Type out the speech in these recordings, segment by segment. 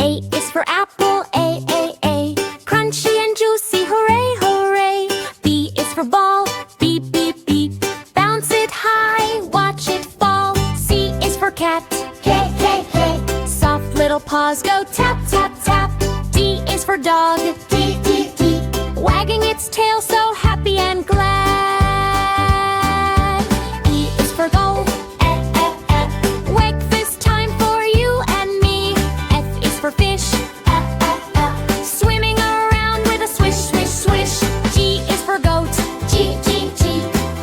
A is for apple, A. Crunchy and juicy, hooray, hooray. B is for ball, B. Bounce it high, watch it fall. C is for cat, K. Soft little paws go tap, tap, tap. D is for dog, D. Wagging its tail so happy and glad. E is for goal, F. Wake this time for you and me. F is for fish, swimming around with a swish, swish, swish. G is for goat, G.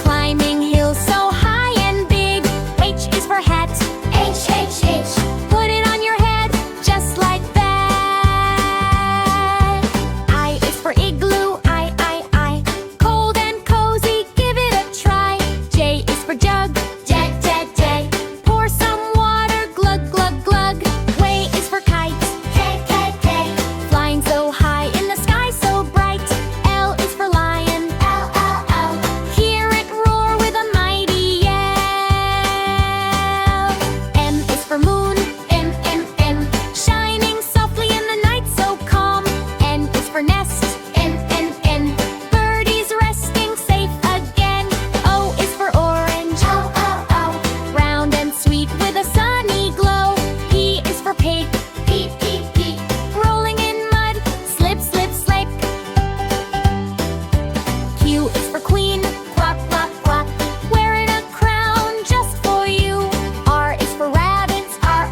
Climbing hills so high and big. H is for hat, H. Put it on your head just like that. I is for igloo, I. Cold and cozy, give it a try. J is for jug, J. Pour some water, glug, glug, glug. Way is for kite, K. Flying so high in the sky so bright. L is for lion, L. Hear it roar with a mighty yell. M is for moon, M. Shining softly in the night so calm. N is for nest, N. Birdies resting safe again. O is for orange, O. Round and sweet with a sunny glow. P is for pig, P. Rolling in mud, slip, slip, slip. Q is for queen, quack, quack, quack. Wearing a crown just for you. R is for rabbits, R.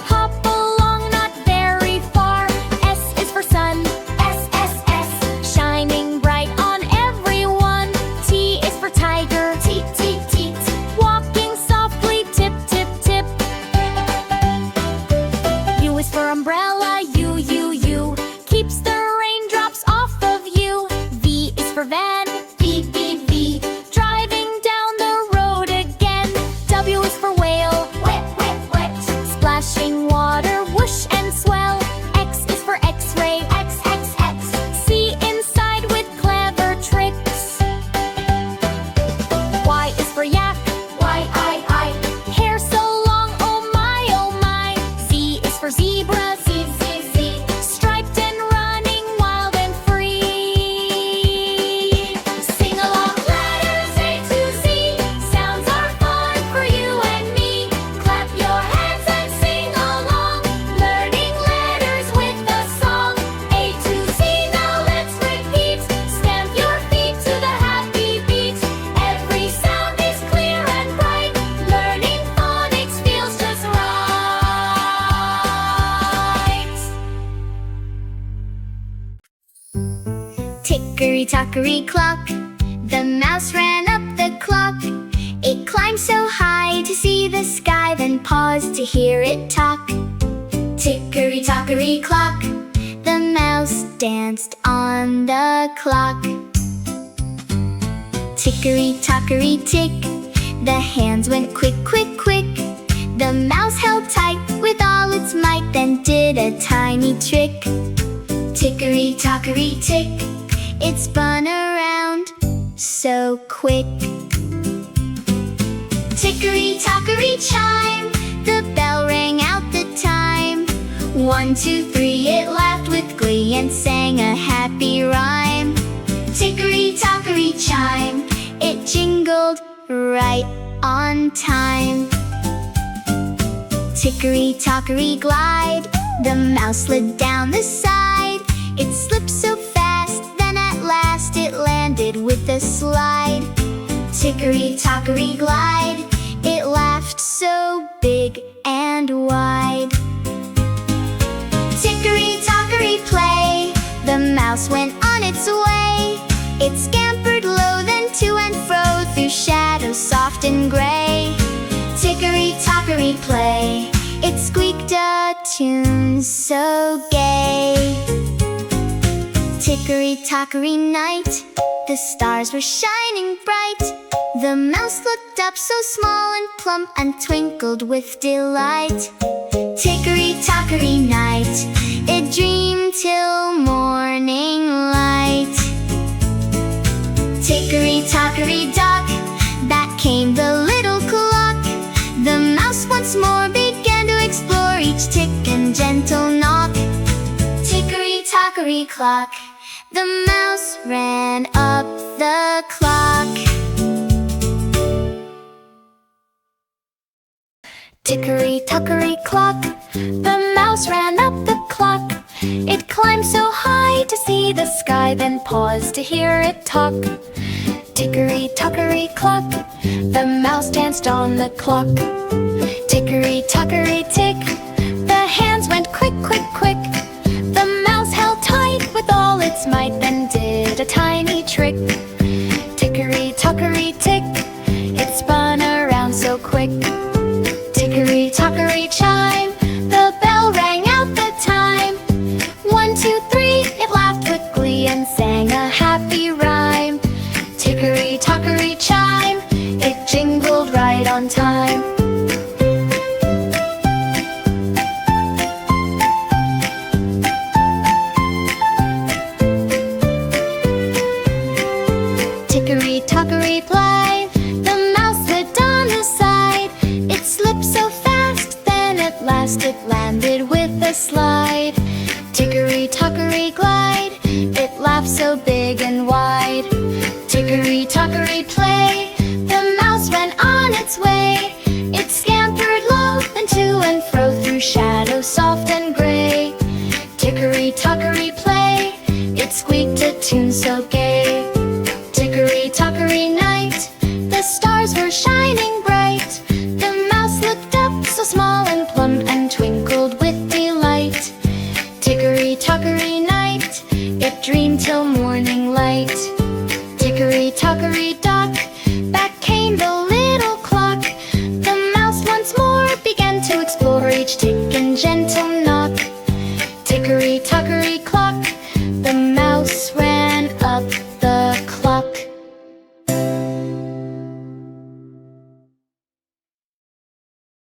Hop along not very far. S is for sun, S. Shining bright on everyone. T is for tiger, T. Walking softly, tip, tip, tip. U is for umbrella, U. Keeps the raindrops off of you. V is for van, V. Driving down the road again. W is for whale, wet. Splashing water, whoosh and swell. X is for x-ray, X. See inside with clever tricks. Y is for yak, Y. Hair so long, oh my. Z is for zebra, Z. Striped and running wild and free. Sing along letters A to Z. Sounds are fun for you and me. Clap your hands and sing along. Learning letters with the song. A to Z, now let's repeat. Stamp your feet to the happy beat. Every sound is clear and bright. Learning phonics feels just right. Tickery-tockery clock, the mouse ran up the clock. It climbed so high to see the sky, then paused to hear it talk. Tickery-tockery clock, the mouse danced on the clock. Tickery-tockery tick, the hands went quick, quick, quick. The mouse held tight with all its might, then did a tiny trick. Tickery-tockery tick, it spun around so quick. Tickery-tockery chime, the bell rang out the time. 1, 2, 3, it laughed with glee and sang a happy rhyme. Tickery-tockery chime, it jingled right on time. Tickery-tockery glide, the mouse slid down the side. It slipped so fast, then at last it landed with a slide. Tickery-tockery glide, it laughed so big and wide. Tickery-tockery play, the mouse went on its way. It scampered low, then to and fro through shadows soft and gray. Tickery-tockery play, it squeaked a tune so gay. Tickery-tockery night, the stars were shining bright. The mouse looked up so small and plump and twinkled with delight. Tickery-tockery night, it dreamed till morning light. Tickery-tockery dock, back came the little clock. The mouse once more began to explore each tick and gentle knock. tickery clock. The mouse ran up the clock. Tickery clock, the mouse ran up the clock. It climbed so high to see the sky, then paused to hear it talk. Tickery clock, the mouse danced on the clock. Tickery tick, the hands went quick. The mouse held tight with all its might, then did a tiny trick. Tickery tick, it spun around so quick. Tickery chime, the bell rang out the time. 1, 2, 3, it laughed with glee and sang a happy rhyme. Tickery chime, it jingled right on time. Tickery blithe, the mouse slid on his side. It slipped so fast, then at last it landed with a slide. Tickery glide, it laughed so big and wide. Tickery play, the mouse went on its way. It scampered low and to and fro through shadows soft and gray. Tickery play, it squeaked a tune so gay.